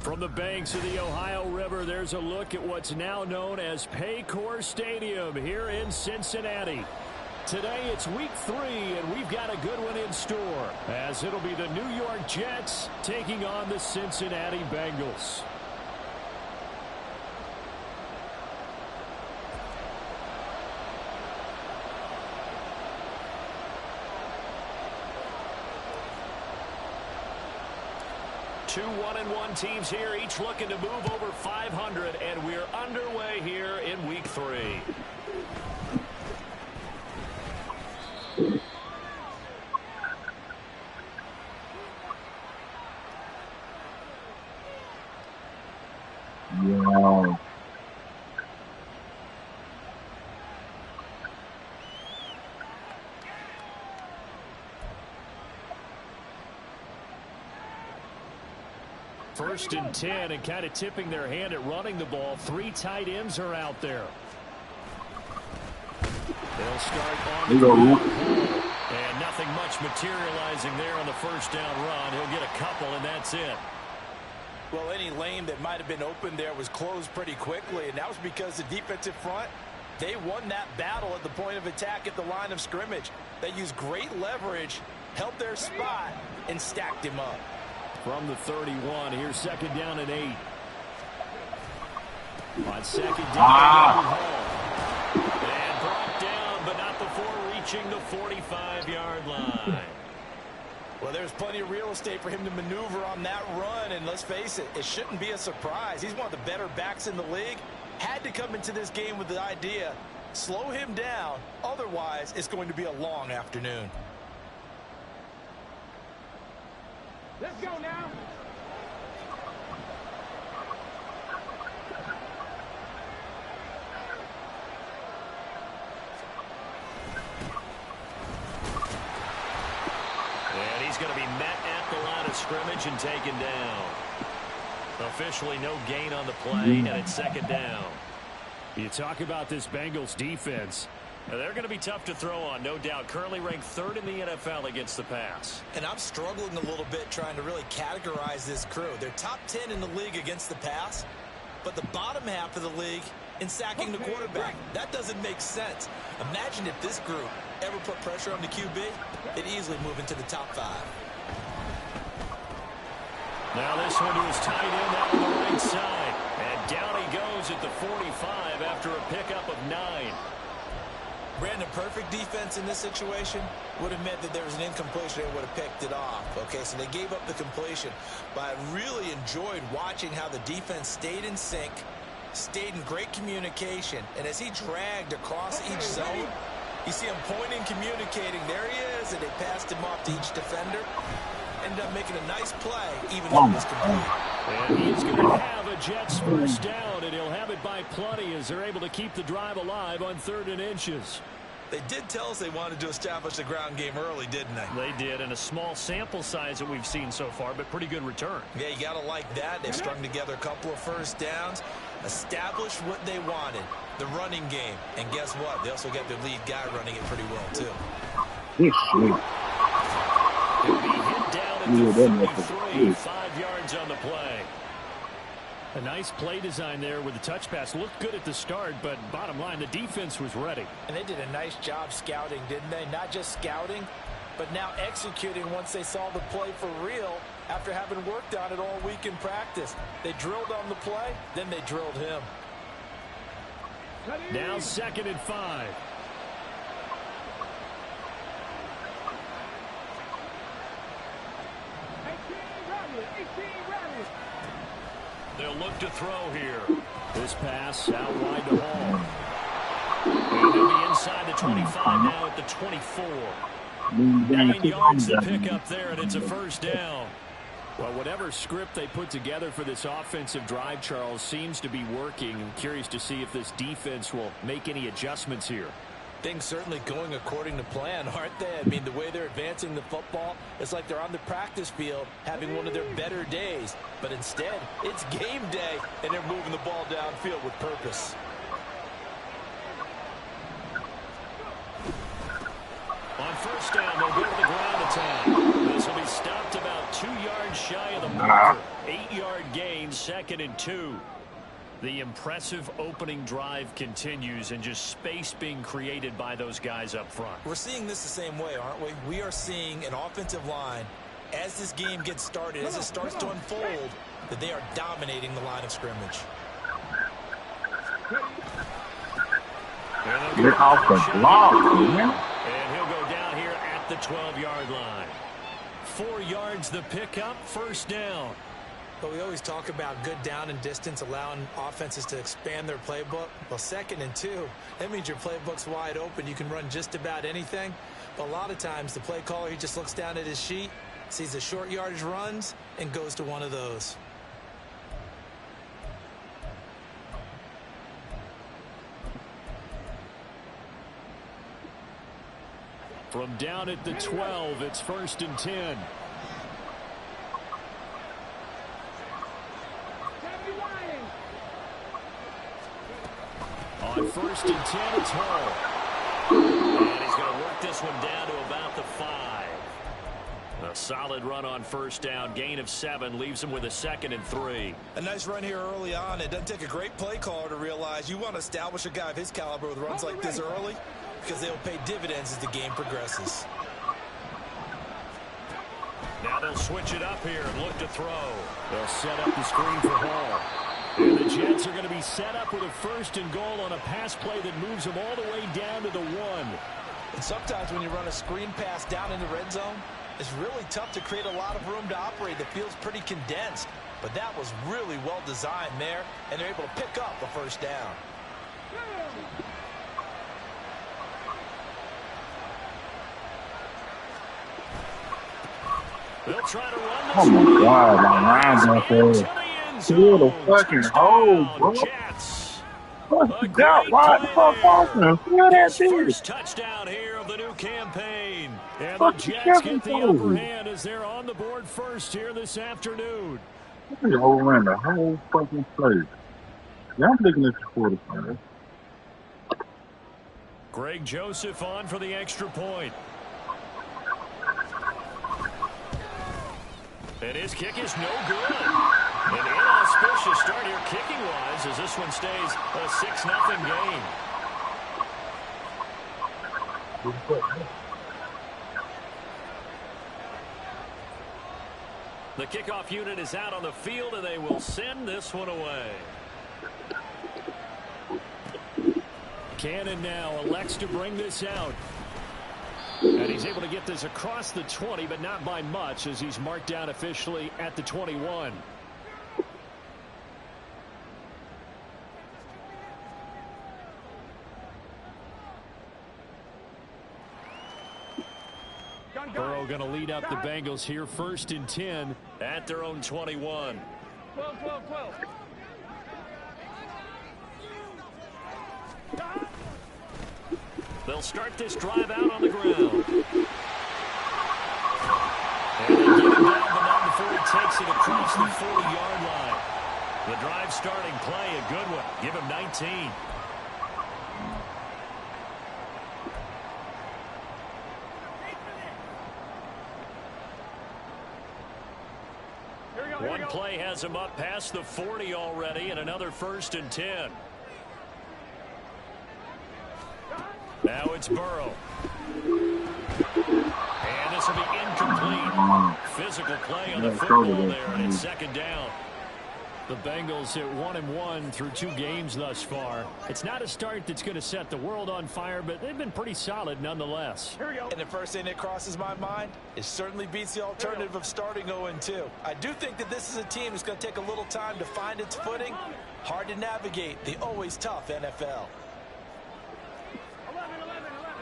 From the banks of the Ohio River, there's a look at what's now known as Paycor Stadium here in Cincinnati. Today it's week 3, and we've got a good one in store, as it'll be the New York Jets taking on the Cincinnati Bengals. Two 1-1 teams here, each looking to move over 500, and we're underway here in week 3. Wow. First and 10, and kind of tipping their hand at running the ball. 3 tight ends are out there. They'll start on the ground. And nothing much materializing there on the first down run. He'll get a couple, and that's it. Well, any lane that might have been open there was closed pretty quickly, and that was because the defensive front, they won that battle at the point of attack at the line of scrimmage. They used great leverage, held their spot, and stacked him up. From the 31, here's second down and 8. On second down, and brought down, but not before reaching the 45-yard line. Well, there's plenty of real estate for him to maneuver on that run, and let's face it, it shouldn't be a surprise. He's one of the better backs in the league. Had to come into this game with the idea, slow him down, otherwise it's going to be a long afternoon. Let's go now. And he's going to be met at the line of scrimmage and taken down. Officially no gain on the play, and it's second down. You talk about this Bengals defense. They're going to be tough to throw on, no doubt. Currently ranked 3rd in the NFL against the pass. And I'm struggling a little bit trying to really categorize this crew. They're top 10 in the league against the pass, but the bottom half of the league in sacking the quarterback. That doesn't make sense. Imagine if this group ever put pressure on the QB, they'd easily move into the top 5. Now this one to his tight end out on the right side. And down he goes at the 45 after a pickup of 9. Brandon, perfect defense in this situation would have meant that there was an incompletion and would have picked it off. Okay, so they gave up the completion. But I really enjoyed watching how the defense stayed in sync, stayed in great communication. And as he dragged across each zone, you see him pointing, communicating. There he is, and they passed him off to each defender. Ended up making a nice play, even though it was complete. And he's going to have a Jets first down, and he'll have it by plenty as they're able to keep the drive alive on 3rd and inches. They did tell us they wanted to establish the ground game early, didn't they? They did, and a small sample size that we've seen so far, but pretty good return. Yeah, you got to like that. They've strung together a couple of first downs, established what they wanted, the running game. And guess what? They also got their lead guy running it pretty well, too. He'll be hit down at the 33, 5 yards on the play. A nice play design there with the touch pass. Looked good at the start, but bottom line, the defense was ready. And they did a nice job scouting, didn't they? Not just scouting, but now executing once they saw the play for real after having worked on it all week in practice. They drilled on the play, then they drilled him. Now 2nd and 5. They'll look to throw here. This pass out wide to Hall. And they'll be inside the 25 now at the 24. 9 yards to pick up there, and it's a first down. Well, whatever script they put together for this offensive drive, Charles, seems to be working. I'm curious to see if this defense will make any adjustments here. Things certainly going according to plan, aren't they? I mean, the way they're advancing the football, it's like they're on the practice field having one of their better days. But instead, it's game day, and they're moving the ball downfield with purpose. On first down, they'll go to the ground attack. This will be stopped about 2 yards shy of the marker. 8-yard gain, 2nd and 2. The impressive opening drive continues, and just space being created by those guys up front. We're seeing this the same way, aren't we? We are seeing an offensive line, as this game gets started, as it starts to unfold, that they are dominating the line of scrimmage. Get off the block, man. And he'll go down here at the 12-yard line. 4 yards the pickup, 1st down. But we always talk about good down and distance, allowing offenses to expand their playbook. Well, 2nd and 2, that means your playbook's wide open. You can run just about anything. But a lot of times, the play caller, he just looks down at his sheet, sees the short yardage runs, and goes to one of those. From down at the 12, it's 1st and 10. On 1st and 10, it's Hall. And he's going to work this one down to about the 5. A solid run on 1st down. Gain of 7 leaves him with a 2nd and 3. A nice run here early on. It doesn't take a great play caller to realize you want to establish a guy of his caliber with runs like this early, because they'll pay dividends as the game progresses. Now they'll switch it up here and look to throw. They'll set up the screen for Hall. And the Jets are going to be set up with a 1st and goal on a pass play that moves them all the way down to the 1. And sometimes when you run a screen pass down in the red zone, it's really tough to create a lot of room to operate. The field's pretty condensed. But that was really well designed there, and they're able to pick up a 1st down. They'll try to run this. Oh my God, my mind's up there. Kill the fucking hole, bro. Fuck out, wide the fuck off and feel that shit. First touchdown here of the new campaign. And the Jets get the upper hand as they're on the board first here this afternoon. They overran the whole fucking place. Yeah, I'm looking at the 45. Greg Joseph on for the extra point. And his kick is no good. An inauspicious start here kicking-wise as this one stays a 6-0 game. The kickoff unit is out on the field, and they will send this one away. Cannon now elects to bring this out. And he's able to get this across the 20, but not by much, as he's marked down officially at the 21. Burrow going to lead up the Bengals here, 1st and 10 at their own 21. 12, 12, 12. They'll start this drive out on the ground. And they get him down, but not before he takes it across the 40-yard line. The drive starting play, a good one. Give him 19. One play has him up past the 40 already, and another 1st and 10. Now it's Burrow. And this will be incomplete. Physical play on the football there, and it's 2nd down. The Bengals at 1-1 through 2 games thus far. It's not a start that's going to set the world on fire, but they've been pretty solid nonetheless. Here we go. And the first thing that crosses my mind, it certainly beats the alternative of starting 0-2. I do think that this is a team that's going to take a little time to find its footing. Hard to navigate the always tough NFL. 11, 11, 11.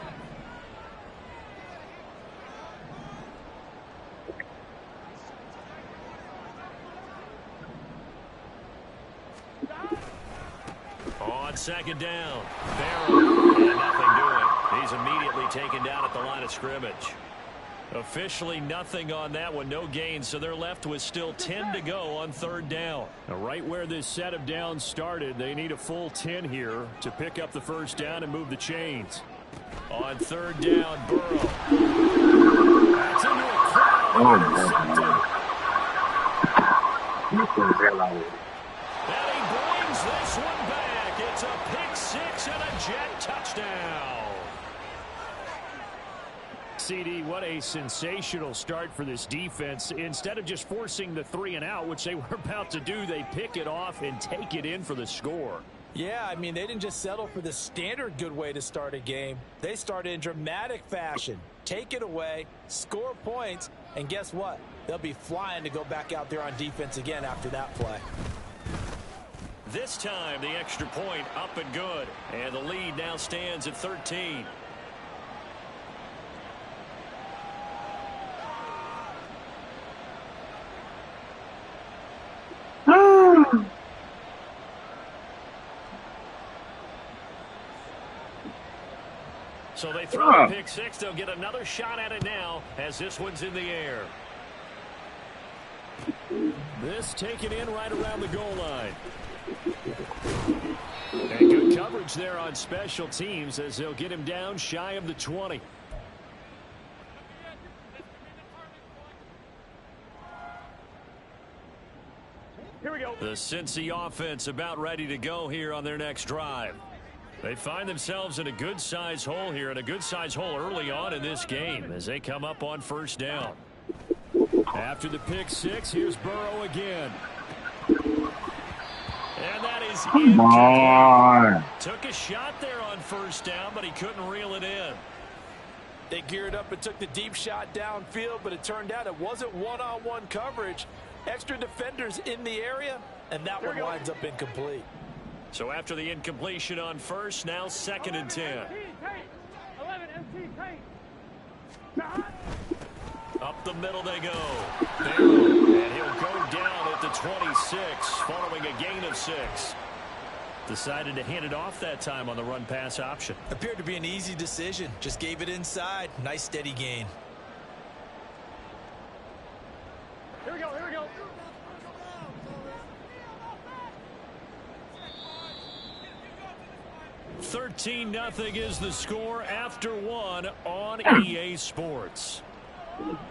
On 2nd down, Barrow, and nothing doing. He's immediately taken down at the line of scrimmage. Officially nothing on that one, no gain, so they're left with still 10 to go on 3rd down. Now, right where this set of downs started, they need a full 10 here to pick up the 1st down and move the chains. On 3rd down, Burrow. That's into a crowd. And he brings this one back. It's a pick six and a Jet touchdown. CD, what a sensational start for this defense. Instead of just forcing the 3 and out, which they were about to do, they pick it off and take it in for the score. Yeah, I mean, they didn't just settle for the standard good way to start a game. They started in dramatic fashion. Take it away, score points, and guess what? They'll be flying to go back out there on defense again after that play. This time, the extra point up and good. And the lead now stands at 13. So they throw the pick six. They'll get another shot at it now as this one's in the air. This taken in right around the goal line. And good coverage there on special teams as they'll get him down shy of the 20. Here we go. The Cincy offense about ready to go here on their next drive. They find themselves in a good-sized hole here, and a good-sized hole early on in this game as they come up on first down. After the pick six, here's Burrow again. And that is incomplete. Took a shot there on first down, but he couldn't reel it in. They geared up and took the deep shot downfield, but it turned out it wasn't one-on-one coverage. Extra defenders in the area, and that one winds up incomplete. So after the incompletion on first, now 2nd and 10. 11 MT tank. Up the middle they go. And he'll go down at the 26 following a gain of 6. Decided to hand it off that time on the run pass option. Appeared to be an easy decision. Just gave it inside. Nice steady gain. Here we go, here we go. $13-0 is the score after 1 on EA Sports.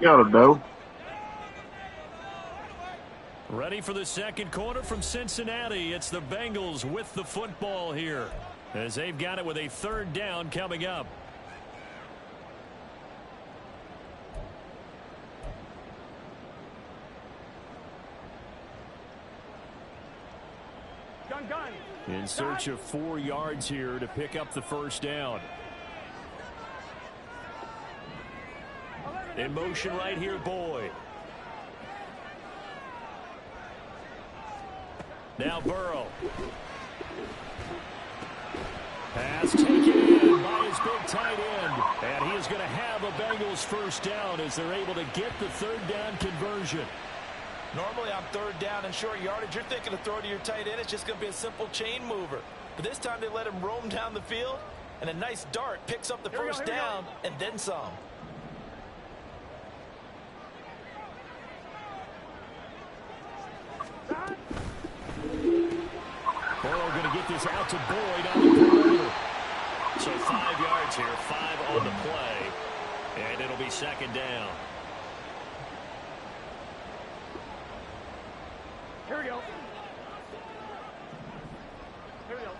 Got it, though. Ready for the second quarter from Cincinnati. It's the Bengals with the football here as they've got it with a 3rd down coming up. Gun. In search of 4 yards here to pick up the first down. In motion right here, Boyd. Now Burrow. Pass taken in by his big tight end. And he is going to have a Bengals first down as they're able to get the 3rd down conversion. Normally on 3rd down and short yardage, you're thinking of throw to your tight end. It's just going to be a simple chain mover. But this time they let him roam down the field, and a nice dart picks up the first down and then some. Burrow going to get this out to Boyd on the perimeter. So 5 yards here, 5 on the play, and it'll be 2nd down. Here we go. Here we go.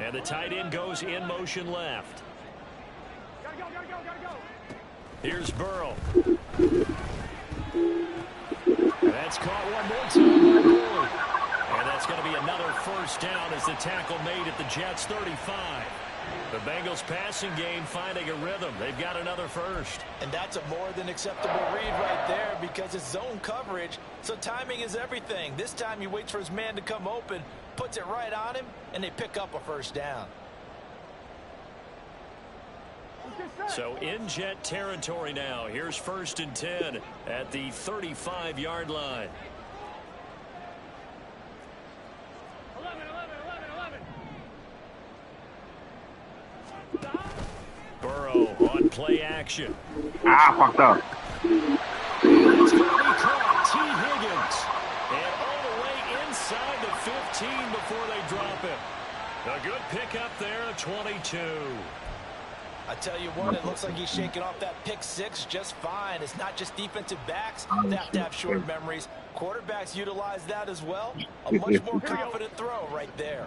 And the tight end goes in motion left. Gotta go. Here's Burrow. And that's caught one more time by Boyd. And that's going to be another first down as the tackle made at the Jets' 35. The Bengals passing game finding a rhythm. They've got another first. And that's a more than acceptable read right there because it's zone coverage, so timing is everything. This time he waits for his man to come open, puts it right on him, and they pick up a first down. So in Jet territory now. Here's 1st and 10 at the 35-yard line. 11. Burrow on play action. Fucked up. It's going to be caught. T. Higgins. And all the way inside the 15 before they drop him. A good pickup there, 22. I tell you what, it looks like he's shaking off that pick six just fine. It's not just defensive backs that have to have short memories. Quarterbacks utilize that as well. A much more confident throw right there.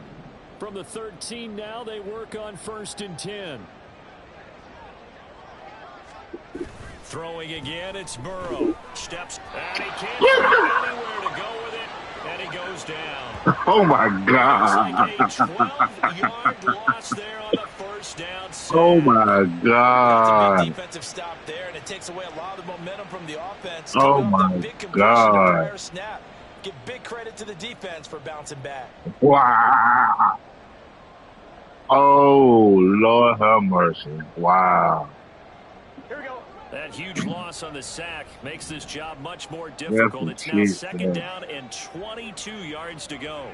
From the 13 now, they work on 1st and 10. Throwing again, it's Burrow. Steps, and he can't find anywhere to go with it, and he goes down. Oh, my God. It's like a 12-yard loss there on the first down set. Oh, my That's a God. big defensive stop there, and it takes away a lot of the momentum from the offense. Oh, Giving up that my big completion in the God. prior snap. Give big credit to the defense for bouncing back. Wow. Oh, Lord have mercy. Wow. Here we go. That huge loss on the sack makes this job much more difficult. It's now 2nd down and 22 yards to go.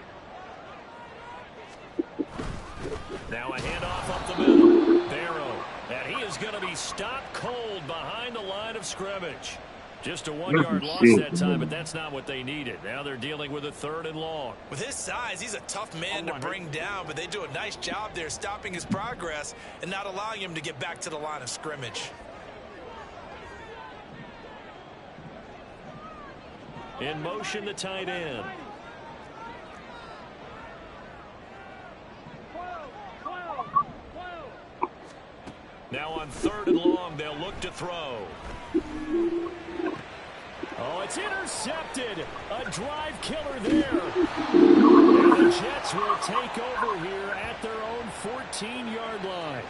Now a handoff up the middle. Barrow. And he is going to be stopped cold behind the line of scrimmage. Just a 1-yard loss that time, but that's not what they needed. Now they're dealing with a 3rd and long. With his size, he's a tough man to bring down, but they do a nice job there stopping his progress and not allowing him to get back to the line of scrimmage. In motion, the tight end. 12. Now on 3rd and long, they'll look to throw. Oh, it's intercepted. A drive killer there. And the Jets will take over here at their own 14-yard line.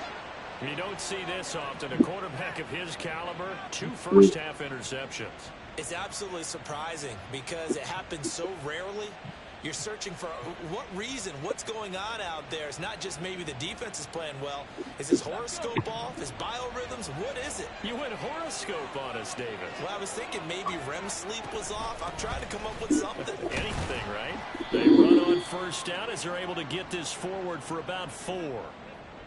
You don't see this often. A quarterback of his caliber, 2 first-half interceptions. It's absolutely surprising because it happens so rarely. You're searching for what reason, what's going on out there. It's not just maybe the defense is playing well. Is his horoscope off? His biorhythms? What is it? You went horoscope on us, David. Well, I was thinking maybe REM sleep was off. I'm trying to come up with something. Anything, right? They run on 1st down as they're able to get this forward for about 4.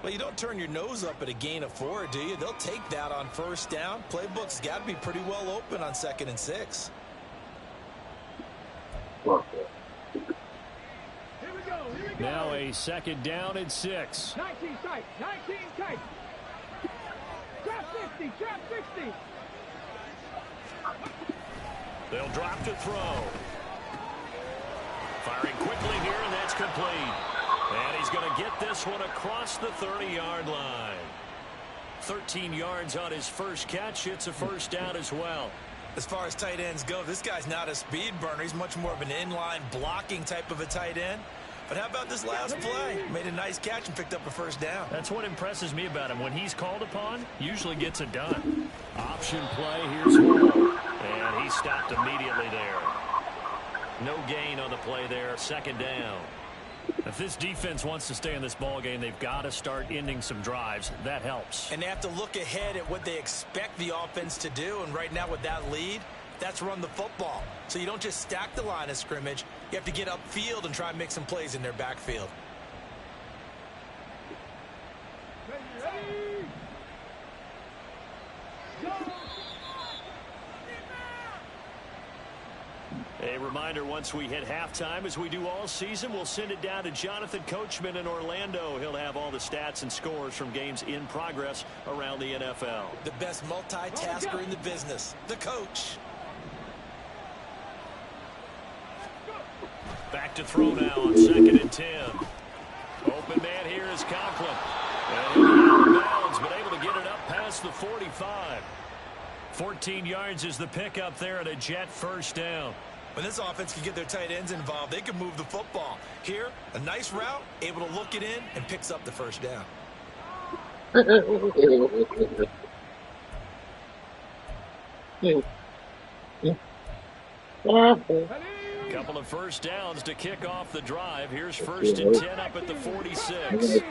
Well, you don't turn your nose up at a gain of 4, do you? They'll take that on 1st down. Playbook's got to be pretty well open on 2nd and 6. Now a 2nd down and 6. 19 tight. 19 tight. Trap 60. Trap 60. They'll drop to throw. Firing quickly here, and that's complete. And he's going to get this one across the 30-yard line. 13 yards on his first catch. It's a 1st down as well. As far as tight ends go, this guy's not a speed burner. He's much more of an inline blocking type of a tight end. But how about this last play? Made a nice catch and picked up a 1st down. That's what impresses me about him. When he's called upon, usually gets it done. Option play, here's Hall. And he stopped immediately there. No gain on the play there, 2nd down. If this defense wants to stay in this ball game, they've got to start ending some drives. That helps. And they have to look ahead at what they expect the offense to do. And right now with that lead, that's run the football. So you don't just stack the line of scrimmage. You have to get upfield and try and make some plays in their backfield. Ready. Go. A reminder, once we hit halftime, as we do all season, we'll send it down to Jonathan Coachman in Orlando. He'll have all the stats and scores from games in progress around the NFL. The best multitasker in the business, the coach. Back to throw now on 2nd and 10. Open man here is Conklin. And he'll be out of bounds, but able to get it up past the 45. 14 yards is the pickup there at a Jet 1st down. When this offense can get their tight ends involved, they can move the football. Here, a nice route, able to look it in, and picks up the 1st down. Couple of 1st downs to kick off the drive. Here's 1st and 10 up at the 46.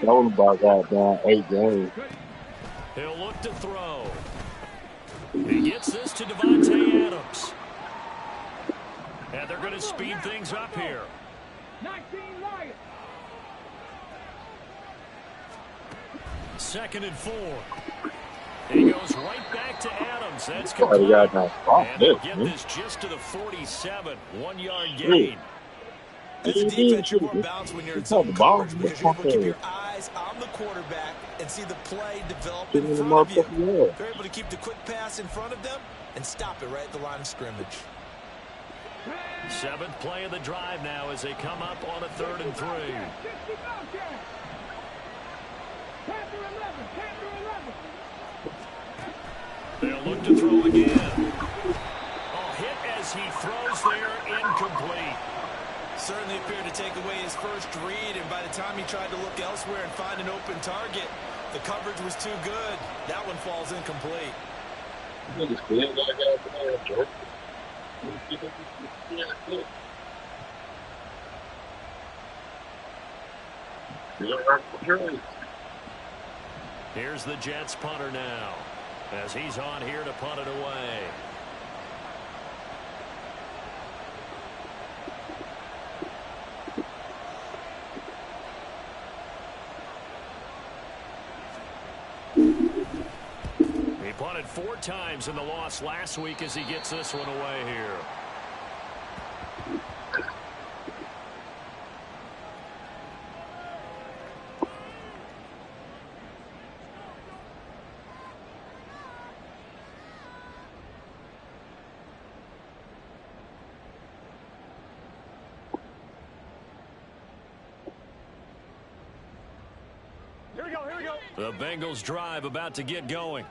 He'll look to throw. He gets this to Devontae Adams. And they're going to speed things up here. 19 Lions. 2nd and 4. He goes right back to Adams. That's complete. And they'll get this just to the 47. 1-yard gain. As a defense, you're more balanced when you're in zone coverage because you're able to keep your eyes eyes on the quarterback and see the play develop Get in in the front of you. motherfucking wall. They're able to keep the quick pass in front of them and stop it right at the line of scrimmage. 7th play of the drive now as they come up on a 3rd and 3. They'll look to throw again. Oh, hit as he throws there, incomplete. Certainly appeared to take away his first read, and by the time he tried to look elsewhere and find an open target, the coverage was too good. That one falls incomplete. Here's the Jets punter now, as he's on here to punt it away. He punted 4 times in the loss last week as he gets this one away here. The Bengals drive about to get going.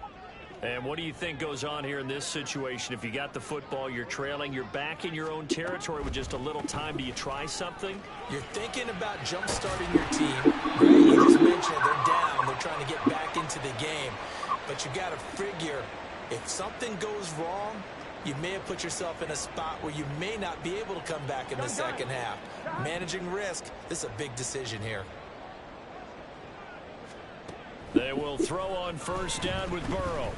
And what do you think goes on here in this situation? If you got the football, you're trailing, you're back in your own territory with just a little time. Do you try something? You're thinking about jump-starting your team. Right? You just mentioned they're down. They're trying to get back into the game. But you got to figure, if something goes wrong, you may have put yourself in a spot where you may not be able to come back in the second half. Managing risk, this is a big decision here. They will throw on 1st down with Burrow.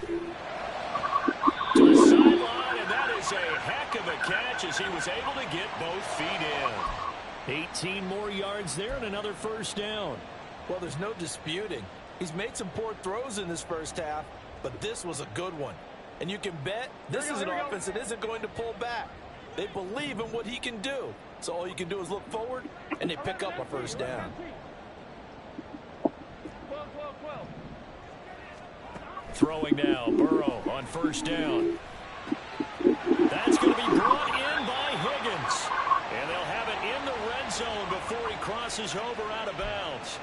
To the sideline, and that is a heck of a catch as he was able to get both feet in. 18 more yards there and another 1st down. Well, there's no disputing. He's made some poor throws in this first half, but this was a good one. And you can bet this is an offense that isn't going to pull back. They believe in what he can do. So all you can do is look forward, and they pick up a 1st down. Throwing now, Burrow on 1st down. That's going to be brought in by Higgins. And they'll have it in the red zone before he crosses over out of bounds.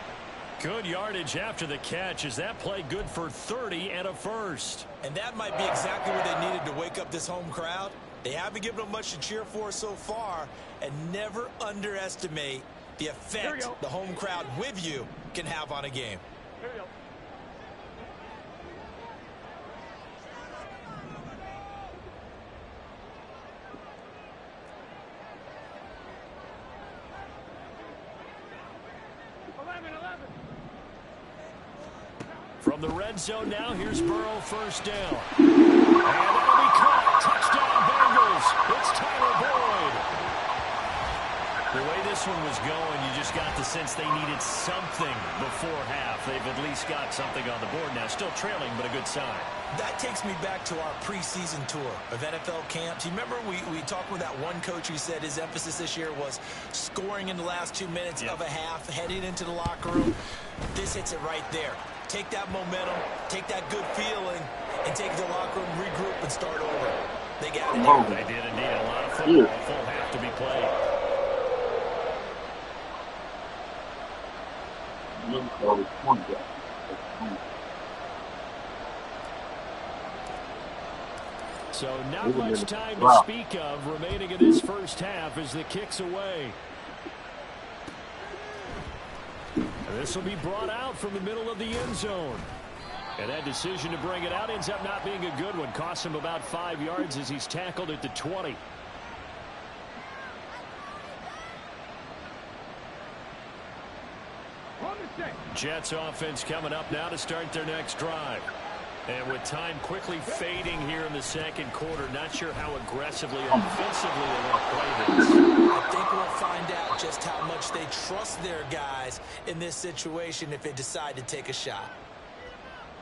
Good yardage after the catch. Is that play good for 30 and a 1st? And that might be exactly what they needed to wake up this home crowd. They haven't given them much to cheer for so far. And never underestimate the effect the home crowd with you can have on a game. Here we go. From the red zone now, here's Burrow 1st down. And that'll be caught. Touchdown Bengals. It's Tyler Boyd. The way this one was going, you just got the sense they needed something before half. They've at least got something on the board now. Still trailing, but a good sign. That takes me back to our preseason tour of NFL camps. You remember we talked with that one coach who said his emphasis this year was scoring in the last 2 minutes of a half, heading into the locker room. This hits it right there. Take that momentum, take that good feeling, and take the locker room, regroup, and start over. They got it here. They did indeed. A lot of football, a full half to be played. So not much time to speak of remaining in this first half as the kick's away. And this will be brought out from the middle of the end zone. And that decision to bring it out ends up not being a good one. Costs him about 5 yards as he's tackled at the 20. Jets offense coming up now to start their next drive. And with time quickly fading here in the second quarter, not sure how aggressively offensively they want to play this. I think we'll find out just how much they trust their guys in this situation if they decide to take a shot.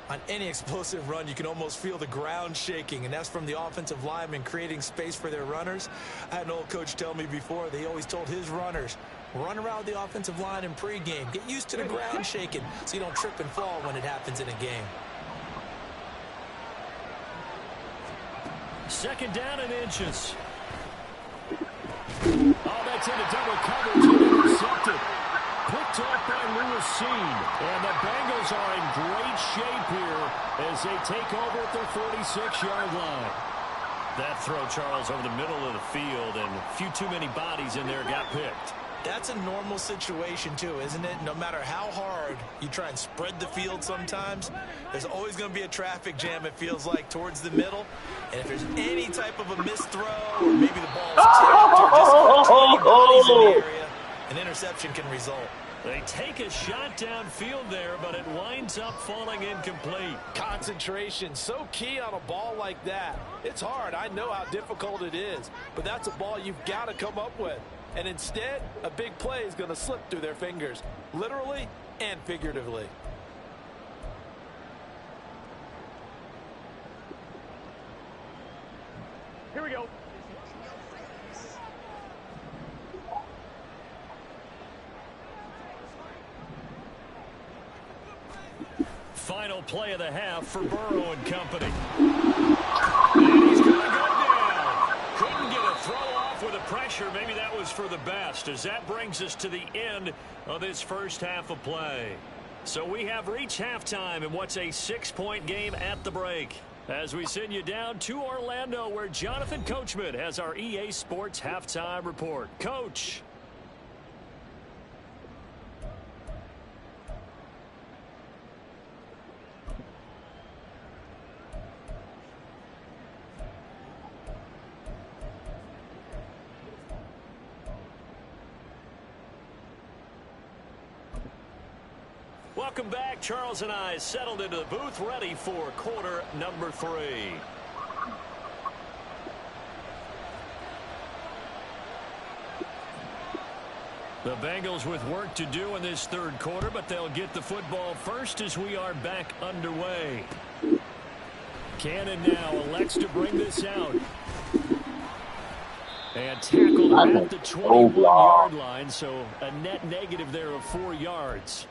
On any explosive run, you can almost feel the ground shaking, and that's from the offensive linemen creating space for their runners. I had an old coach tell me before, they always told his runners, Run around the offensive line in pregame. Get used to the ground shaking so you don't trip and fall when it happens in a game. Second down and inches. Oh, that's into double coverage and intercepted. Picked off by Lewis Seen. And the Bengals are in great shape here as they take over at their 46-yard line. That throw, Charles, over the middle of the field, and a few too many bodies in there got picked. That's a normal situation, too, isn't it? No matter how hard you try and spread the field sometimes, there's always going to be a traffic jam, it feels like, towards the middle. And if there's any type of a missed throw, or maybe the ball's tipped, or just too many bodies in the area, an interception can result. They take a shot downfield there, but it winds up falling incomplete. Concentration, so key on a ball like that. It's hard. I know how difficult it is, but that's a ball you've got to come up with. And instead, a big play is going to slip through their fingers, literally and figuratively. Here we go. Final play of the half for Burrow and company. And he's going to go down. Couldn't get a throw off with the pressure. Maybe that was for the best, as that brings us to the end of this first half of play. So we have reached halftime in what's a 6-point game at the break, as we send you down to Orlando, where Jonathan Coachman has our EA Sports halftime report. Coach. Welcome back. Charles and I settled into the booth, ready for quarter number 3. The Bengals with work to do in this third quarter, but they'll get the football first as we are back underway. Cannon now elects to bring this out. And tackled at the 21-yard line, so a net negative there of 4 yards.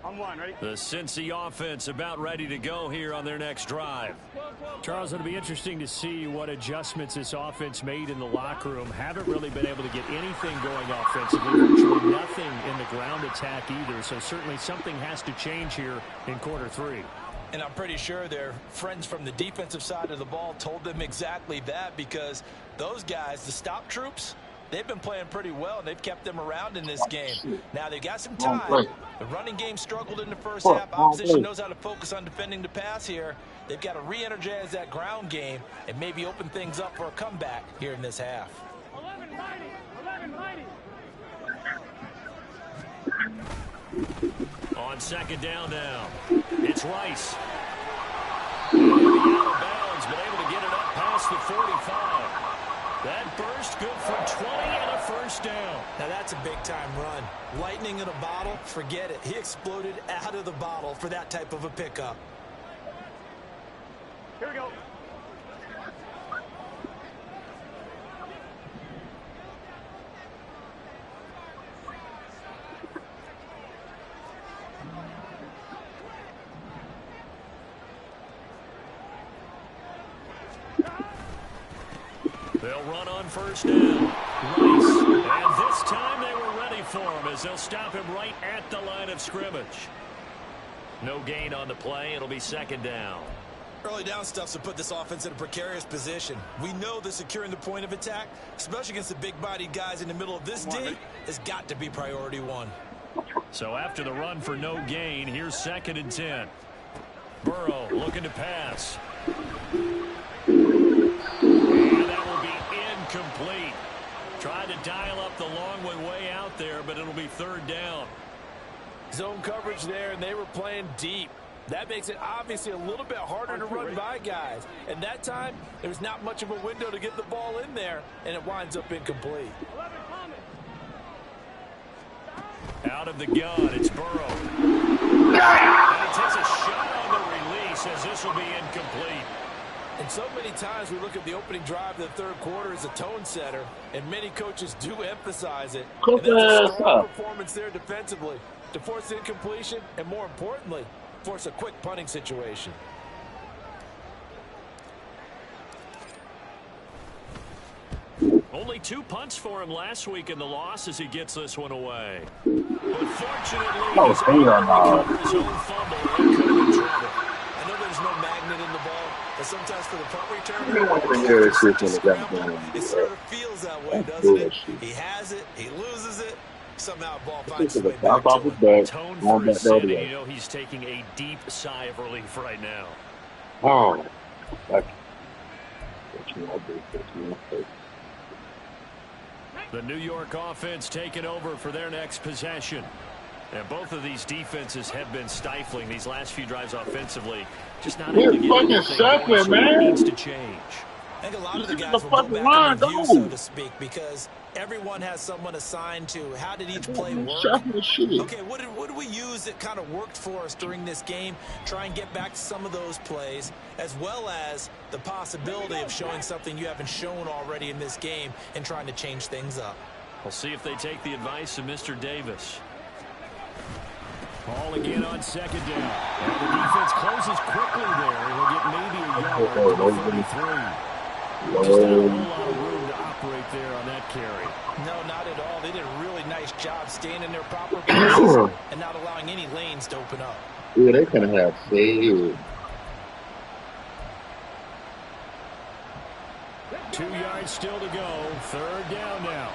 On one, ready? The Cincy offense about ready to go here on their next drive. Charles, it'll be interesting to see what adjustments this offense made in the locker room. Haven't really been able to get anything going offensively. Virtually nothing in the ground attack either. So certainly something has to change here in quarter 3. And I'm pretty sure their friends from the defensive side of the ball told them exactly that, because those guys, the stop troops, they've been playing pretty well, and they've kept them around in this game. Now, they've got some time. The running game struggled in the first half. Opposition knows how to focus on defending the pass here. They've got to re-energize that ground game and maybe open things up for a comeback here in this half. 11 mighty. 11 mighty. On second down now, it's Rice. He'll be out of bounds, but able to get it up past the 45. That burst good for 20 and a first down. Now that's a big-time run. Lightning in a bottle, forget it. He exploded out of the bottle for that type of a pickup. Here we go. They'll run on first down. Rice. And this time they were ready for him, as they'll stop him right at the line of scrimmage. No gain on the play. It'll be second down. Early down stuff's to put this offense in a precarious position. We know that securing the point of attack, especially against the big-bodied guys in the middle of this D, has got to be priority 1. So after the run for no gain, here's second and 10. Burrow looking to pass. And that will be incomplete. Tried to dial up the long one way out there, but it'll be third down. Zone coverage there, and they were playing deep. That makes it obviously a little bit harder to run by guys. And that time, there's not much of a window to get the ball in there, and it winds up incomplete. Out of the gun, it's Burrow. And he takes a shot on the release as this will be incomplete. And so many times we look at the opening drive of the third quarter as a tone setter, and many coaches do emphasize it. And that's a strong performance there defensively to force incompletion and, more importantly, force a quick punting situation. Only 2 punts for him last week in the loss as he gets this one away. But fortunately, he's able to recover his own fumble and could have been trouble. I know there's no magnet in the ball, but sometimes for the punt returner, it sort of feels that way, doesn't it? He has it, he loses it, somehow the ball finds its way back to him. Tone for his sin, and you know he's taking a deep sigh of relief right now. Oh, The New York offense taking over for their next possession. And both of these defenses have been stifling these last few drives offensively. Just not able to get anything going, so it needs to change. I think a lot of the guys will go back and review, so to speak, because everyone has someone assigned to how did each play work. Okay, what did we use that kind of worked for us during this game? Try and get back to some of those plays, as well as the possibility of showing something you haven't shown already in this game and trying to change things up. We'll see if they take the advice of Mr. Davis. Ball again on second down. And the defense closes quickly there. He'll get maybe a yard to the 33. Just not a whole lot of room to operate there on that carry. No, not at all. They did a really nice job staying in their proper places and not allowing any lanes to open up. Yeah, they kind of have saved. 2 yards still to go. Third down now.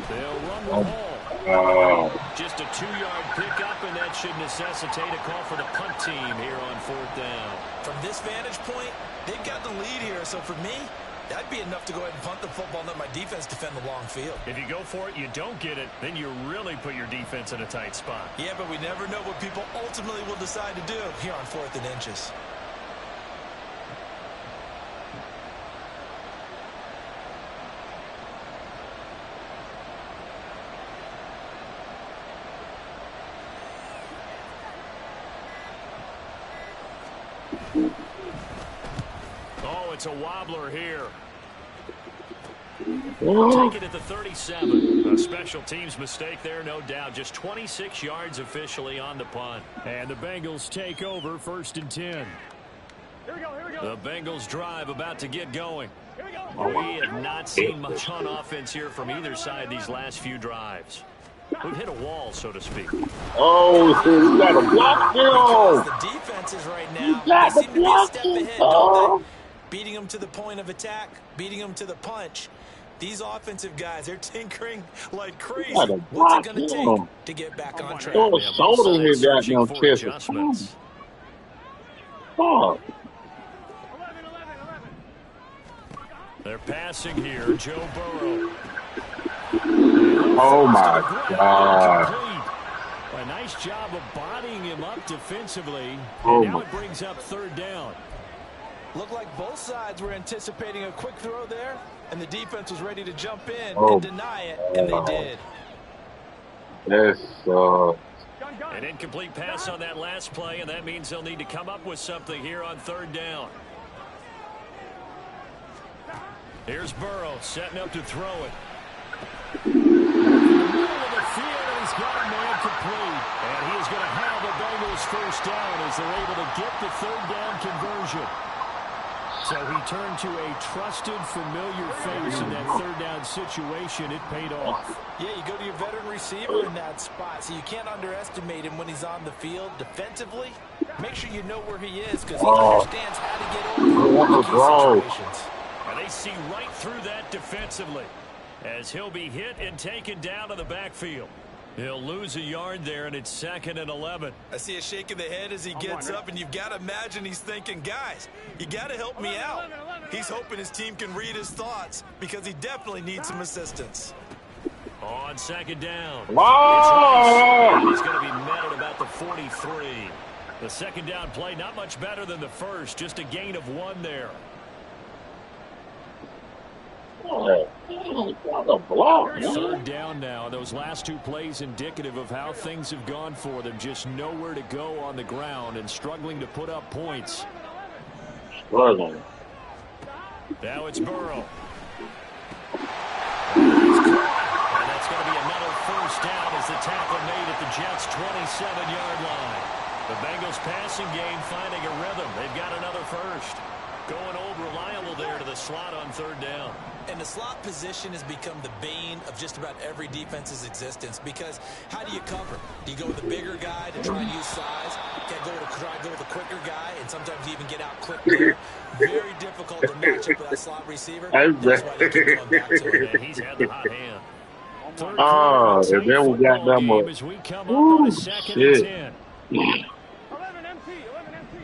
They'll run the ball. Just a 2-yard pickup, and that should necessitate a call for the punt team here on 4th down. From this vantage point, they've got the lead here. So for me, that'd be enough to go ahead and punt the football and let my defense defend the long field. If you go for it, you don't get it, then you really put your defense in a tight spot. Yeah, but we never know what people ultimately will decide to do here on 4th and inches. Oh, it's a wobbler here. Take it at the 37. A special teams mistake there, no doubt. Just 26 yards officially on the punt. And the Bengals take over 1st and 10. Here we go. The Bengals drive about to get going. We have not seen much on offense here from either side these last few drives. We've hit a wall, so to speak. Oh, so we got a block because the defenses right now, they seem to be a step ahead, don't they? Beating them to the point of attack, beating them to the punch. These offensive guys, they're tinkering like crazy. What's it going to take to get back on track? Oh, shoulder hit that no chest. Oh. They're passing here, Joe Burrow. Oh, my God. A nice job of bodying him up defensively. And now it brings up 3rd down. Looked like both sides were anticipating a quick throw there, and the defense was ready to jump in and deny it, and they did. Yes, An incomplete pass on that last play, and that means they'll need to come up with something here on 3rd down. Here's Burrow setting up to throw it. In the middle of the field, and he's got a man complete. And he is going to have the Bengals 1st down as they're able to get the 3rd down conversion. So he turned to a trusted, familiar face in that 3rd down situation. It paid off. Yeah, you go to your veteran receiver in that spot, so you can't underestimate him when he's on the field defensively. Make sure you know where he is because he understands how to get over situations. And they see right through that defensively as he'll be hit and taken down to the backfield. He'll lose a yard there, and it's 2nd and 11. I see a shake of the head as he gets up, and you've got to imagine he's thinking, guys, you got to help me out. He's hoping his team can read his thoughts because he definitely needs some assistance. On second down. Wow! He's going to be met at about the 43. The second down play, not much better than the first, just a gain of 1 there. Third down now. Those last 2 plays indicative of how things have gone for them. Just nowhere to go on the ground and struggling to put up points. Struggling. Now it's Burrow. And that's going to be another first down as the tackle made at the Jets' 27-yard line. The Bengals passing game finding a rhythm. They've got another first. Going old reliable there to the slot on third down. And the slot position has become the bane of just about every defense's existence, because how do you cover? Do you go with the bigger guy to try and use size? Can't go with a quicker guy, and sometimes you even get out quick there. Very difficult to match up with that slot receiver. That's why they keep going back to him. And he's had the hot hand. And then we got them up. As we come up on a second and 10. 11 MT, 11 MT.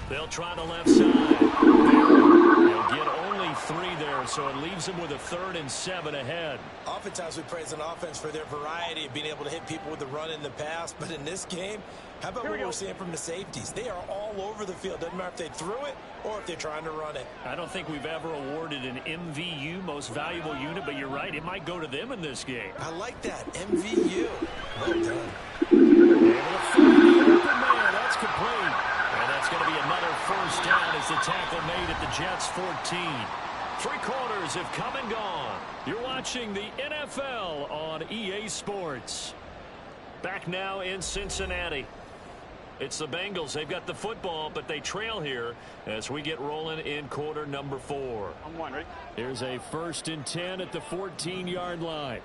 They'll try the left side. They'll get only 3 there, so it leaves them with a 3rd and 7 ahead. Oftentimes we praise an offense for their variety of being able to hit people with the run in the pass, but in this game, how about what we're seeing from the safeties? They are all over the field. Doesn't matter if they threw it or if they're trying to run it. I don't think we've ever awarded an MVU, most valuable unit, but you're right, it might go to them in this game. I like that. MVU. Well done. Able to find the open man. That's complete. And that's going to be another first down as the tackle made at the Jets' 14. 3 quarters have come and gone. You're watching the NFL on EA Sports. Back now in Cincinnati. It's the Bengals. They've got the football, but they trail here as we get rolling in quarter number 4. I'm one, right? Here's a 1st and 10 at the 14-yard line.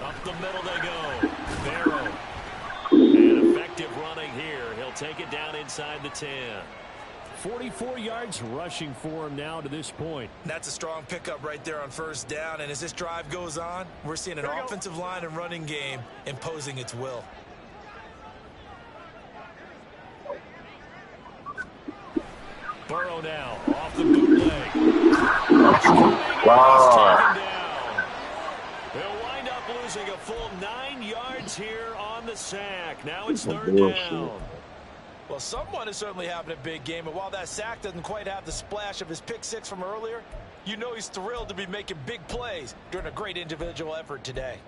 Up the middle they go. Barrow. And effective running here. He'll take it down inside the 10. 44 yards rushing for him now to this point. That's a strong pickup right there on first down. And as this drive goes on, we're seeing an offensive line and running game imposing its will. Burrow now off the bootleg. Wow. They'll wind up losing a full 9 yards here on the sack. Now it's 3rd down. Well, someone is certainly having a big game, and while that sack doesn't quite have the splash of his pick 6 from earlier, you know he's thrilled to be making big plays during a great individual effort today.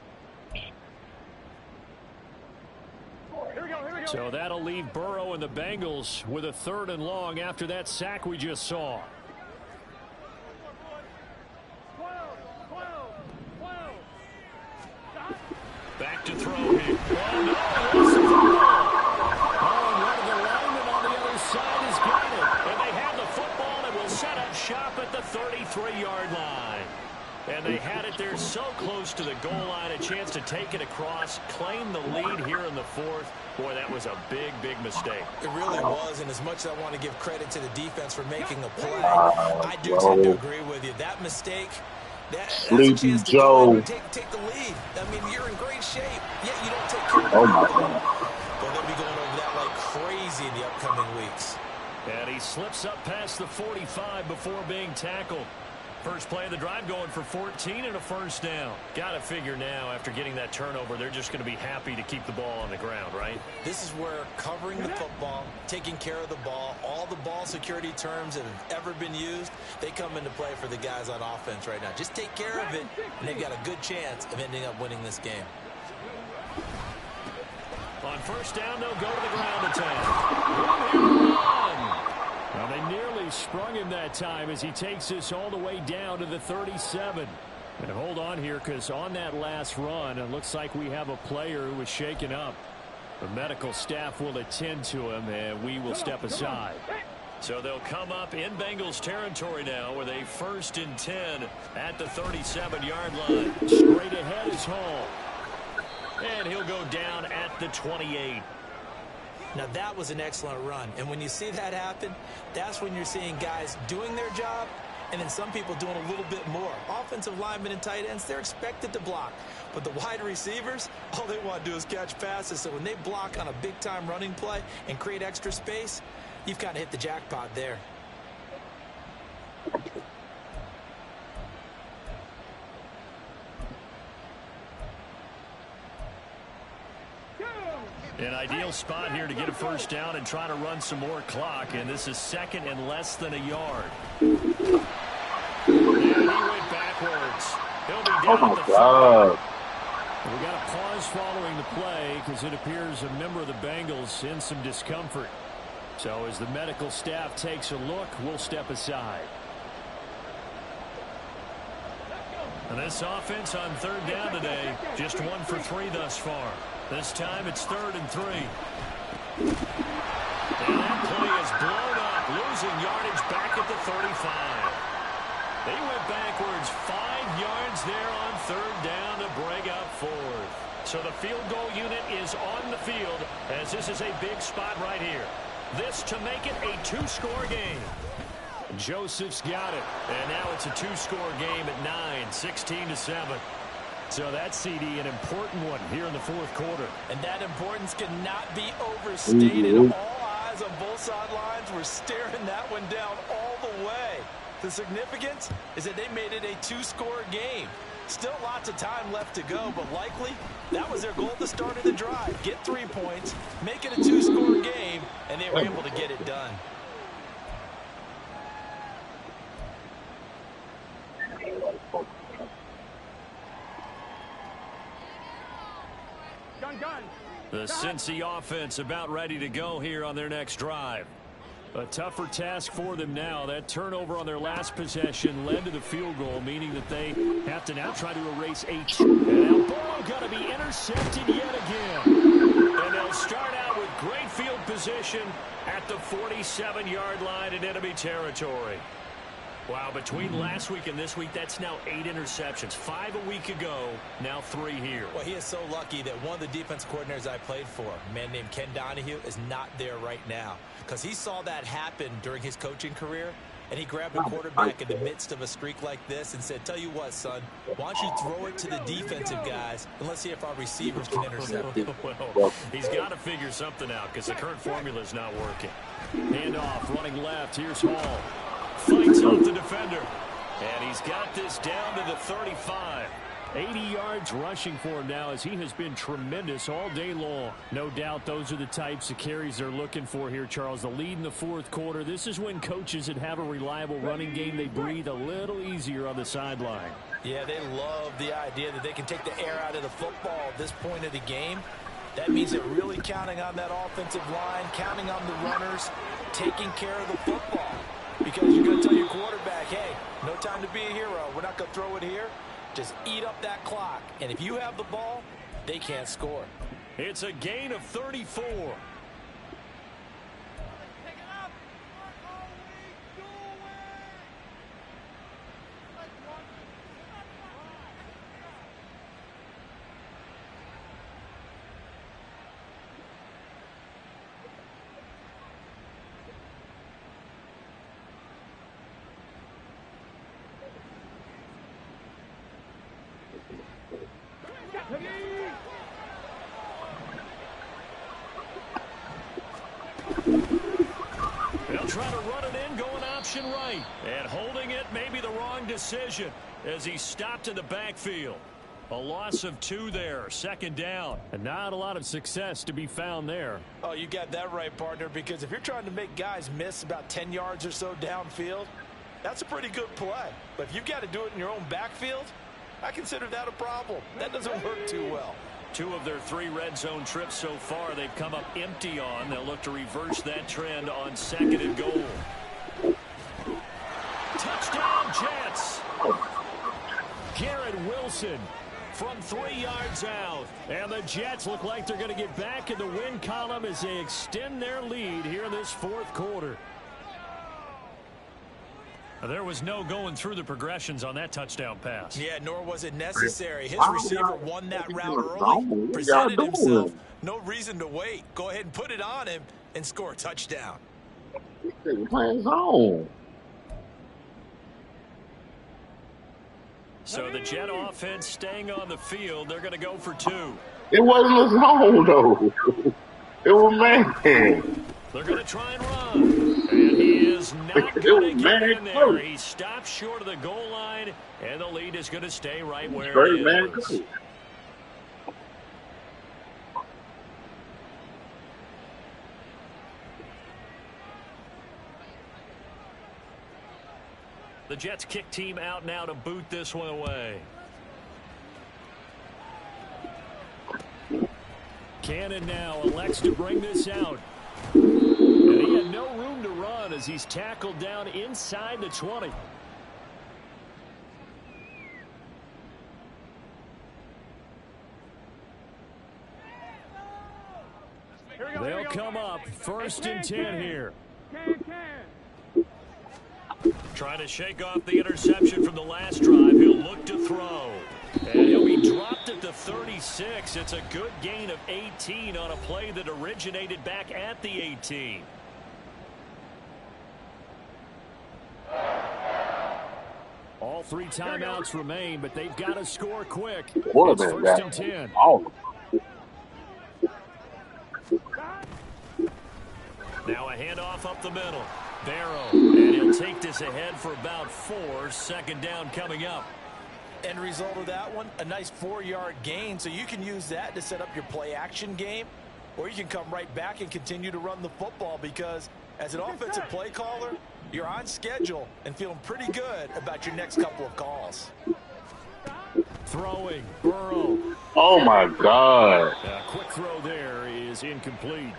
Here we go. So that'll leave Burrow and the Bengals with a 3rd and long after that sack we just saw. 12. Back to throw here. Oh, no, lost the football. Oh, one of the linemen on the other side has got it. And they have the football and will set up shop at the 33-yard line. And they had it there so close to the goal line, a chance to take it across, claim the lead here in the 4th. Boy, that was a big, big mistake. It really was, and as much as I want to give credit to the defense for making a play, I do tend to agree with you. That mistake, that's a chance to go take the lead. I mean, you're in great shape, yet you don't take care of the ball. Well, they'll be going over that like crazy in the upcoming weeks. And he slips up past the 45 before being tackled. First play of the drive going for 14 and a first down. Got to figure now after getting that turnover, they're just going to be happy to keep the ball on the ground, right? This is where covering the football, taking care of the ball, all the ball security terms that have ever been used, they come into play for the guys on offense right now. Just take care of it, and they've got a good chance of ending up winning this game. On first down, they'll go to the ground attack. Well, they nearly sprung him that time as he takes this all the way down to the 37. And hold on here, because on that last run, it looks like we have a player who was shaken up. The medical staff will attend to him, and we will step aside. So they'll come up in Bengals territory now with a 1st and 10 at the 37-yard line. Straight ahead is Hall. And he'll go down at the 28. Now, that was an excellent run. And when you see that happen, that's when you're seeing guys doing their job And then some people doing a little bit more. Offensive linemen and tight ends, they're expected to block. But the wide receivers, all they want to do is catch passes. So when they block on a big-time running play and create extra space, you've kind of hit the jackpot there. An ideal spot here to get a first down and try to run some more clock, and this is second and less than a yard. And he went backwards. He'll be down at the 30. We got a pause following the play because it appears a member of the Bengals in some discomfort. So as the medical staff takes a look, we'll step aside. And this offense on third down today, just 1 for 3 thus far. This time it's 3rd and 3. And that play is blown up, losing yardage back at the 35. They went backwards 5 yards there on 3rd down to bring up 4th. So the field goal unit is on the field as this is a big spot right here. This to make it a 2-score game. Joseph's got it. And now it's a 2-score game at 9, 16-7. So that CD, an important one here in the 4th quarter. And that importance cannot be overstated. All eyes on both sidelines were staring that one down all the way. The significance is that they made it a 2-score game. Still lots of time left to go, but likely that was their goal at the start of the drive. Get 3 points, make it a 2-score game, and they were able to get it done. The Cincy offense about ready to go here on their next drive. A tougher task for them now. That turnover on their last possession led to the field goal, meaning that they have to now try to erase 8. And now Burrow got to be intercepted yet again. And they'll start out with great field position at the 47-yard line in enemy territory. Wow, between last week and this week, that's now 8 interceptions. 5 a week ago, now 3 here. Well, he is so lucky that one of the defense coordinators I played for, a man named Ken Donahue, is not there right now. Because he saw that happen during his coaching career, and he grabbed a quarterback in the midst of a streak like this and said, tell you what, son, why don't you throw it to the defensive guys, and let's see if our receivers can intercept it. Well, he's got to figure something out because the current formula is not working. Handoff, running left. Here's Hall. Fights off the defender. And he's got this down to the 35. 80 yards rushing for him now as he has been tremendous all day long. No doubt those are the types of carries they're looking for here, Charles. The lead in the 4th quarter. This is when coaches that have a reliable running game, they breathe a little easier on the sideline. Yeah, they love the idea that they can take the air out of the football at this point of the game. That means they're really counting on that offensive line, counting on the runners, taking care of the football. Because you're going to tell your quarterback, hey, no time to be a hero. We're not going to throw it here. Just eat up that clock. And if you have the ball, they can't score. It's a gain of 34. They'll try to run it in, going option right. And holding it may be the wrong decision as he stopped in the backfield. A loss of 2 there, 2nd down. And not a lot of success to be found there. Oh, you got that right, partner, because if you're trying to make guys miss about 10 yards or so downfield, that's a pretty good play. But if you've got to do it in your own backfield, I consider that a problem. That doesn't work too well. 2 of their 3 red zone trips so far they've come up empty on. They'll look to reverse that trend on 2nd and goal. Touchdown, Jets. Garrett Wilson from 3 yards out. And the Jets look like they're going to get back in the win column as they extend their lead here in this 4th quarter. There was no going through the progressions on that touchdown pass. Yeah, nor was it necessary. His receiver won that route early, presented himself. No reason to wait. Go ahead and put it on him and score a touchdown. Playing zone. So the Jet offense staying on the field. They're going to go for 2. It wasn't a zone, though. It was man. They're going to try and run. And he is not going to get in there. He stops short of the goal line, and the lead is going to stay right where it is. The Jets kick team out now to boot this one away. Cannon now elects to bring this out. And he had no room to run as he's tackled down inside the 20. They'll come up 1st and 10 here. Trying to shake off the interception from the last drive. He'll look to throw. And he'll be dropped at the 36. It's a good gain of 18 on a play that originated back at the 18. All 3 timeouts remain, but they've got to score quick. It's 1st and 10. Now a handoff up the middle. Barrow, and he'll take this ahead for about 4. 2nd down coming up. End result of that one, a nice 4-yard gain, so you can use that to set up your play-action game, or you can come right back and continue to run the football because as an offensive play caller, you're on schedule and feeling pretty good about your next couple of calls. Throwing, Burrow. Oh, my God. A quick throw there is incomplete.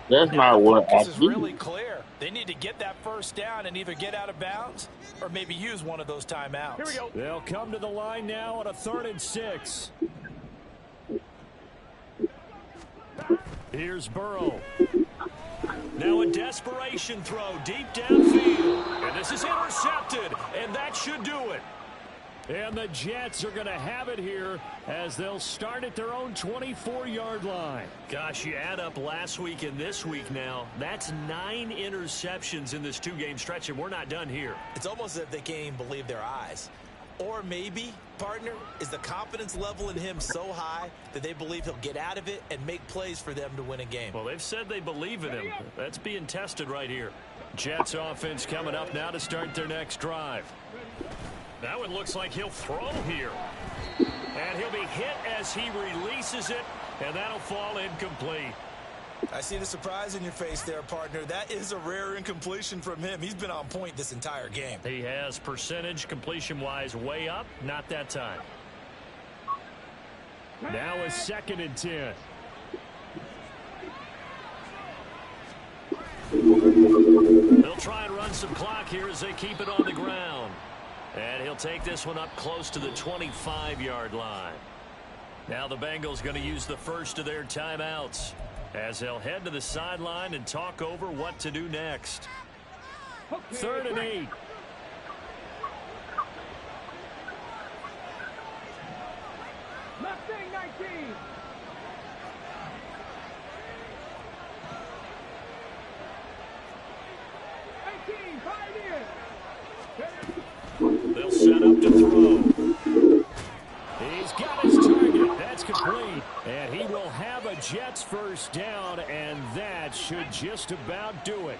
That's not what I do. This is really clear. They need to get that 1st down and either get out of bounds or maybe use one of those timeouts. Here we go. They'll come to the line now on a 3rd and 6. Here's Burrow. Now a desperation throw deep downfield. And this is intercepted, and that should do it. And the Jets are going to have it here as they'll start at their own 24-yard line. Gosh, you add up last week and this week now. That's 9 interceptions in this 2-game stretch, and we're not done here. It's almost as if they can't even believe their eyes. Or maybe, partner, is the confidence level in him so high that they believe he'll get out of it and make plays for them to win a game. Well, they've said they believe in him. That's being tested right here. Jets offense coming up now to start their next drive. That one looks like he'll throw here. And he'll be hit as he releases it, and that'll fall incomplete. I see the surprise in your face there, partner. That is a rare incompletion from him. He's been on point this entire game. He has percentage completion-wise way up. Not that time. Now a 2nd and 10. They'll try and run some clock here as they keep it on the ground. And he'll take this one up close to the 25-yard line. Now the Bengals going to use the first of their timeouts as they'll head to the sideline and talk over what to do next. 3rd and 8. Mustang 19. They'll set up to throw. He's got his target. That's complete. And he will have a Jets 1st down, and that should just about do it.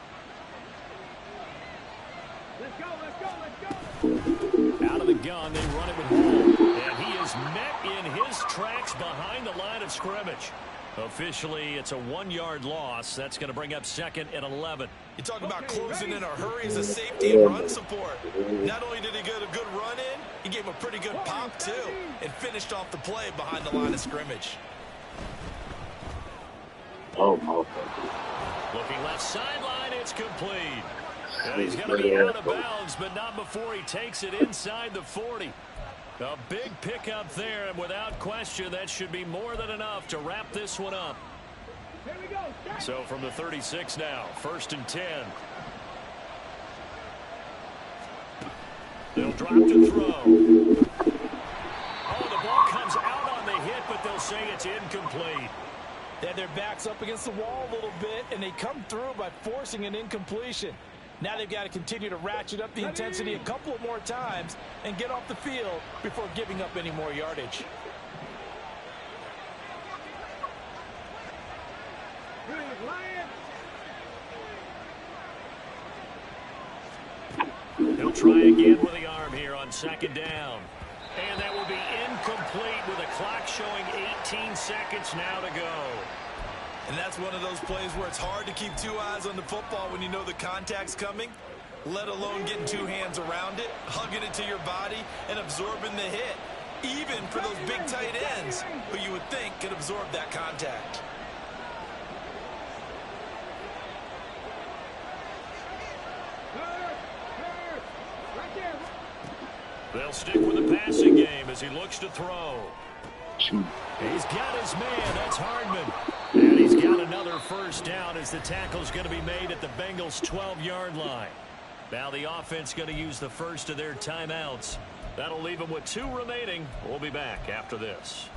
Let's go, let's go, let's go. Out of the gun, they run it with Hall. And he is met in his tracks behind the line of scrimmage. Officially, it's a 1-yard loss. That's going to bring up 2nd and 11. You talk about closing in a hurry as a safety and run support. Not only did he get a good run in, he gave a pretty good pop, too, and finished off the play behind the line of scrimmage. Oh, my. Looking left sideline, it's complete. And he's going to be out of bounds, but not before he takes it inside the 40. A big pickup there, and without question, that should be more than enough to wrap this one up. Here we go. So from the 36 now, 1st and 10. They'll drop to throw. Oh, the ball comes out on the hit, but they'll say it's incomplete. They had their backs up against the wall a little bit, and they come through by forcing an incompletion. Now they've got to continue to ratchet up the intensity a couple of more times and get off the field before giving up any more yardage. He'll try again with the arm here on second down. And that will be incomplete with a clock showing 18 seconds now to go. And that's one of those plays where it's hard to keep two eyes on the football when you know the contact's coming, let alone getting two hands around it, hugging it to your body, and absorbing the hit, even for those big tight ends who you would think could absorb that contact. They'll stick with the passing game as he looks to throw. He's got his man. That's Hardman. And he's got another first down as the tackle's going to be made at the Bengals' 12-yard line. Now the offense going to use the first of their timeouts. That'll leave them with 2 remaining. We'll be back after this.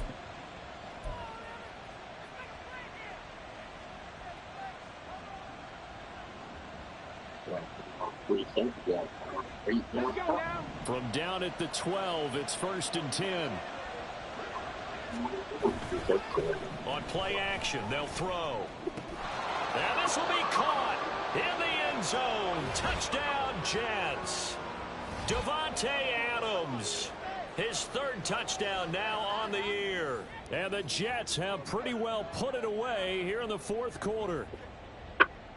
From down at the 12, it's 1st and 10. On play action, they'll throw. And this will be caught in the end zone. Touchdown, Jets. Davante Adams, his 3rd touchdown now on the year. And the Jets have pretty well put it away here in the 4th quarter.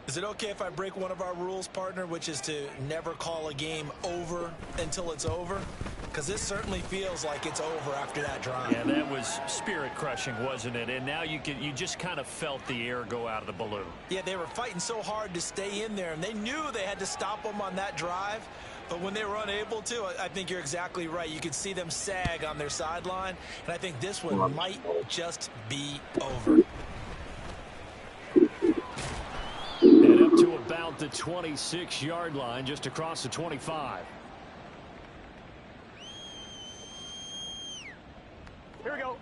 Is it okay if I break one of our rules, partner, which is to never call a game over until it's over? Because this certainly feels like it's over after that drive. Yeah, that was spirit-crushing, wasn't it? And now you just kind of felt the air go out of the balloon. Yeah, they were fighting so hard to stay in there, and they knew they had to stop them on that drive. But when they were unable to, I think you're exactly right. You could see them sag on their sideline, and I think this one might just be over. And up to about the 26-yard line, just across the 25. Here we go.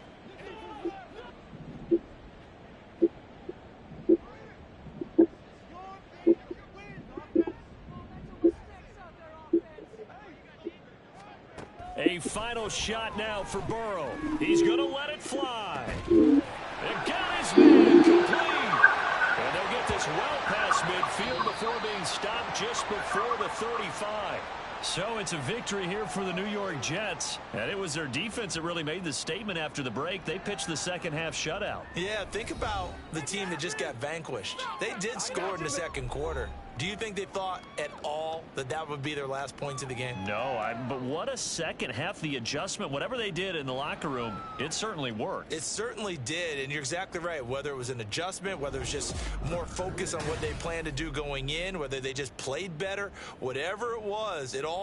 A final shot now for Burrow. He's going to let it fly. They got his man complete. And they'll get this well past midfield before being stopped just before the 35. So it's a victory here for the New York Jets. And it was their defense that really made the statement after the break. They pitched the second half shutout. Yeah, think about the team that just got vanquished. They did score in the 2nd quarter. Do you think they thought at all that that would be their last points of the game? No, but what a second half. The adjustment, whatever they did in the locker room, it certainly worked. It certainly did, and you're exactly right. Whether it was an adjustment, whether it was just more focus on what they planned to do going in, whether they just played better, whatever it was, it all